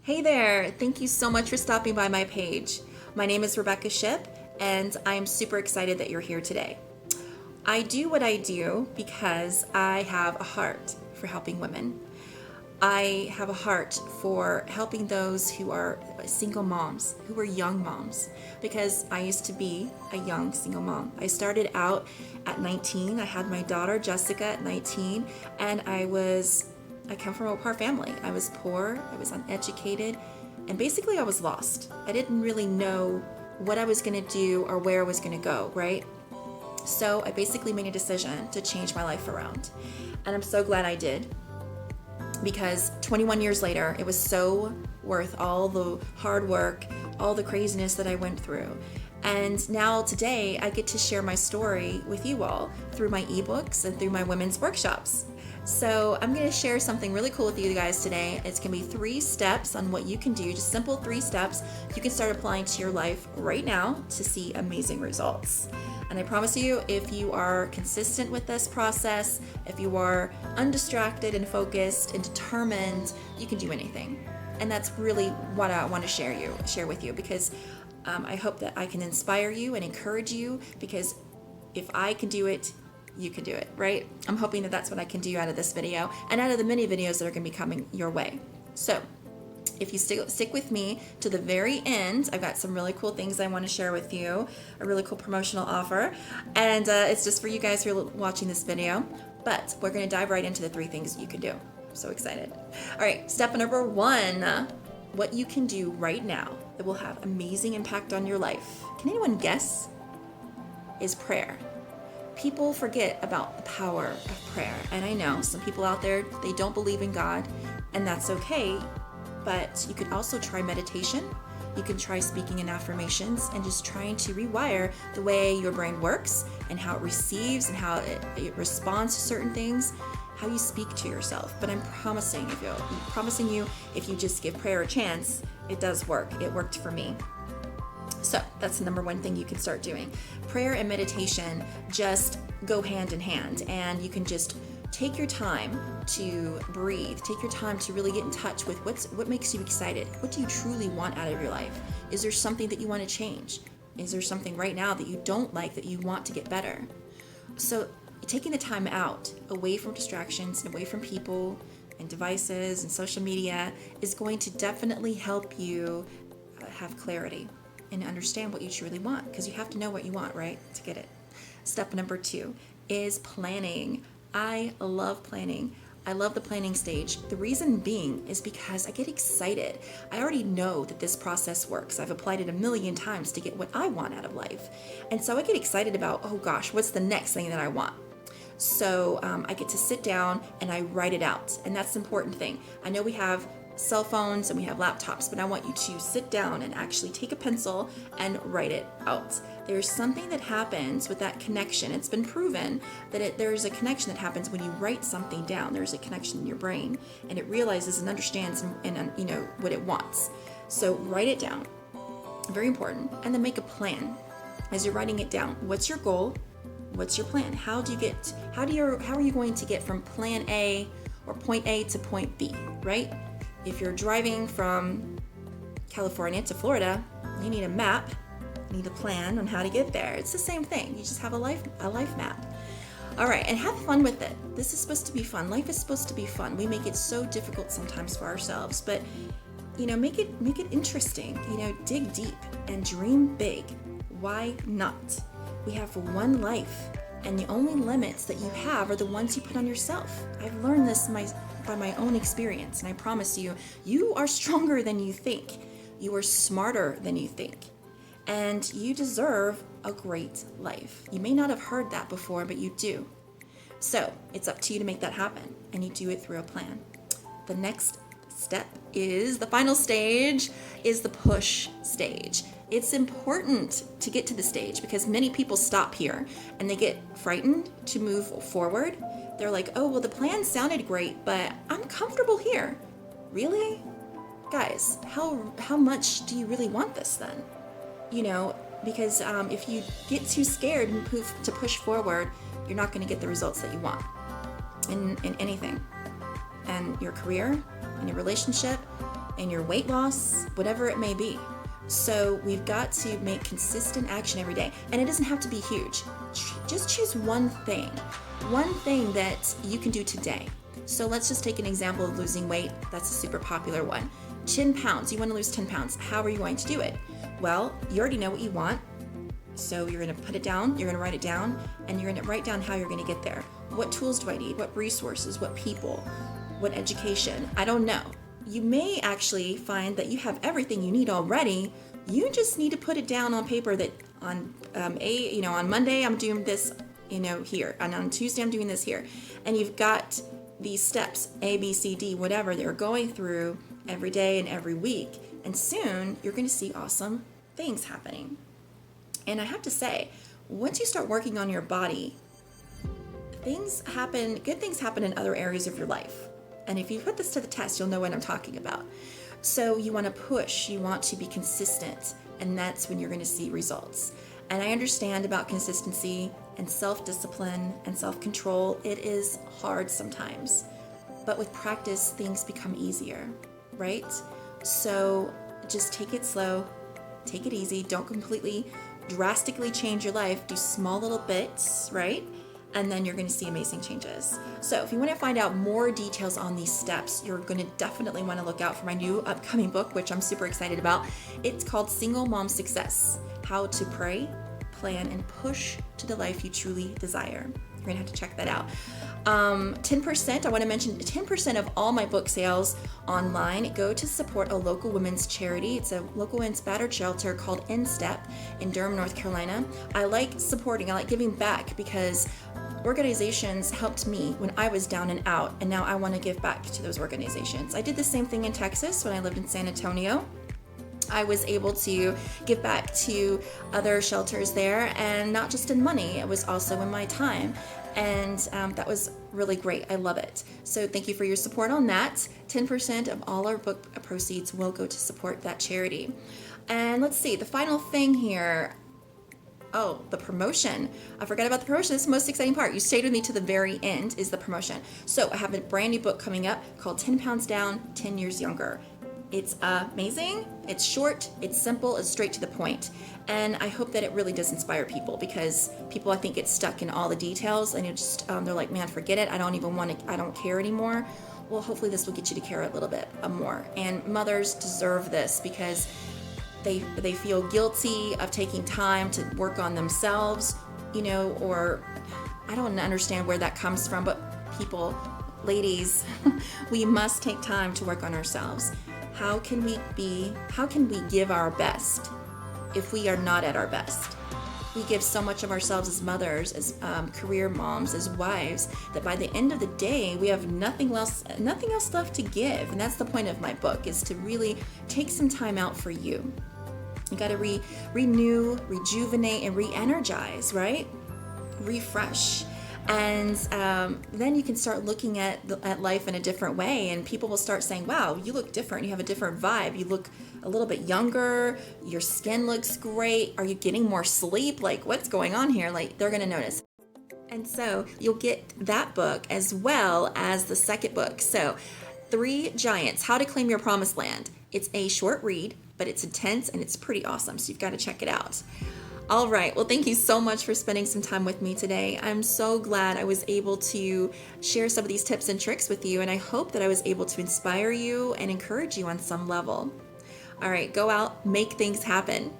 Hey there! Thank you so much for stopping by my page. My name is Rebecca Ship, and I am super excited that you're here today. I do what I do because I have a heart for helping women. I have a heart for helping those who are single moms, who are young moms, because I used to be a young single mom. I started out at 19. I had my daughter Jessica at 19, and I come from a poor family. I was poor, I was uneducated, and basically I was lost. I didn't really know what I was going to do or where I was going to go, right? So I basically made a decision to change my life around. And I'm so glad I did, because 21 years later, it was so worth all the hard work, all the craziness that I went through. And now today, I get to share my story with you all through my ebooks and through my women's workshops. So I'm going to share something really cool with you guys today. It's going to be 3 steps on what you can do, just simple 3 steps you can start applying to your life right now to see amazing results. And I promise you, if you are consistent with this process, if you are undistracted and focused and determined, you can do anything. And that's really what I want to share with you, because I hope that I can inspire you and encourage you, because if I can do it, you can do it, right? I'm hoping that that's what I can do out of this video and out of the many videos that are going to be coming your way. So if you stick with me to the very end, I've got some really cool things I want to share with you, a really cool promotional offer, and it's just for you guys who are watching this video, but we're going to dive right into the 3 things you can do. I'm so excited. All right, step number 1, what you can do right now that will have amazing impact on your life. Can anyone guess? Is prayer. People forget about the power of prayer. And I know some people out there, they don't believe in God, and that's okay. But you could also try meditation. You can try speaking in affirmations and just trying to rewire the way your brain works and how it receives and how it responds to certain things, how you speak to yourself. But I'm promising you, if you just give prayer a chance, it does work. It worked for me. So that's the number 1 thing you can start doing. Prayer and meditation just go hand in hand, and you can just take your time to breathe. Take your time to really get in touch with what makes you excited. What do you truly want out of your life? Is there something that you want to change? Is there something right now that you don't like that you want to get better? So taking the time out, away from distractions and away from people and devices and social media, is going to definitely help you have clarity and understand what you truly want, because you have to know what you want, right, to get it. Step number 2 is planning. I love planning. I love the planning stage. The reason being is because I get excited. I already know that this process works. I've applied it a million times to get what I want out of life. And so I get excited about, oh gosh, what's the next thing that I want? So I get to sit down and I write it out. And that's the important thing. I know we have cell phones and we have laptops, but I want you to sit down and actually take a pencil and write it out. There's something that happens with that connection. It's been proven that there's a connection that happens when you write something down. There's a connection in your brain, and it realizes and understands and you know what it wants. So write it down, very important, and then make a plan as you're writing it down. What's your goal? What's your plan? How are you going to get from plan A or point A to point B, right? If you're driving from California to Florida, you need a map, you need a plan on how to get there. It's the same thing. You just have a life map. All right, and have fun with it. This is supposed to be fun. Life is supposed to be fun. We make it so difficult sometimes for ourselves, but make it interesting. Dig deep and dream big. Why not? We have one life, and the only limits that you have are the ones you put on yourself. I've learned this by my own experience, and I promise you, you are stronger than you think. You are smarter than you think. And you deserve a great life. You may not have heard that before, but you do. So it's up to you to make that happen, and you do it through a plan. The next step is, the final stage is the push stage. It's important to get to the stage because many people stop here and they get frightened to move forward. They're like, oh, well, the plan sounded great, but I'm comfortable here. Really? Guys, how much do you really want this then? Because if you get too scared and to push forward, you're not going to get the results that you want in anything. And your career, in your relationship, in your weight loss, whatever it may be. So we've got to make consistent action every day. And it doesn't have to be huge. Just choose one thing that you can do today. So let's just take an example of losing weight. That's a super popular one. 10 pounds. You want to lose 10 pounds. How are you going to do it? Well, you already know what you want. So you're going to put it down, you're going to write it down, and you're going to write down how you're going to get there. What tools do I need? What resources? What people? What education? I don't know. You may actually find that you have everything you need already. You just need to put it down on paper that on on Monday I'm doing this, here, and on Tuesday I'm doing this here. And you've got these steps, A, B, C, D, whatever they're going through every day and every week. And soon you're going to see awesome things happening. And I have to say, once you start working on your body, good things happen in other areas of your life. And if you put this to the test, you'll know what I'm talking about. So you want to push, you want to be consistent, and that's when you're going to see results. And I understand about consistency and self-discipline and self-control. It is hard sometimes, but with practice, things become easier, right? So just take it slow, take it easy, don't completely drastically change your life, do small little bits, right? And then you're going to see amazing changes. So if you want to find out more details on these steps, you're going to definitely want to look out for my new upcoming book, which I'm super excited about. It's called Single Mom Success: How to Pray, Plan, and Push to the Life You Truly Desire. You're going to have to check that out. 10%, I want to mention 10% of all my book sales online go to support a local women's charity. It's a local women's battered shelter called InStep in Durham, North Carolina. I like giving back because organizations helped me when I was down and out, and now I want to give back to those organizations. I did the same thing in Texas when I lived in San Antonio. I was able to give back to other shelters there, and not just in money, it was also in my time. And that was really great. I love it. So thank you for your support on that. 10% of all our book proceeds will go to support that charity. And let's see, the final thing here. Oh, the promotion. I forgot about the promotion. This is the most exciting part. You stayed with me to the very end is the promotion. So I have a brand new book coming up called 10 Pounds Down, 10 Years Younger. It's amazing, it's short, it's simple, it's straight to the point. And I hope that it really does inspire people, because people, I think, get stuck in all the details and it just they're like, man, forget it. I don't care anymore. Well, hopefully this will get you to care a little bit more. And mothers deserve this because they feel guilty of taking time to work on themselves, or I don't understand where that comes from, but people, ladies, we must take time to work on ourselves. How can we give our best if we are not at our best? We give so much of ourselves as mothers, as career moms, as wives, that by the end of the day, we have nothing else left to give. And that's the point of my book, is to really take some time out for you. You got to renew, rejuvenate, and re-energize, right? Refresh. And then you can start looking at life in a different way, and people will start saying, wow, you look different. You have a different vibe. You look a little bit younger. Your skin looks great. Are you getting more sleep? Like, what's going on here? Like, they're going to notice. And so you'll get that book as well as the second book. So 3 Giants, How to Claim Your Promised Land. It's a short read, but it's intense and it's pretty awesome. So you've got to check it out. All right. Well, thank you so much for spending some time with me today. I'm so glad I was able to share some of these tips and tricks with you, and I hope that I was able to inspire you and encourage you on some level. All right, go out, make things happen.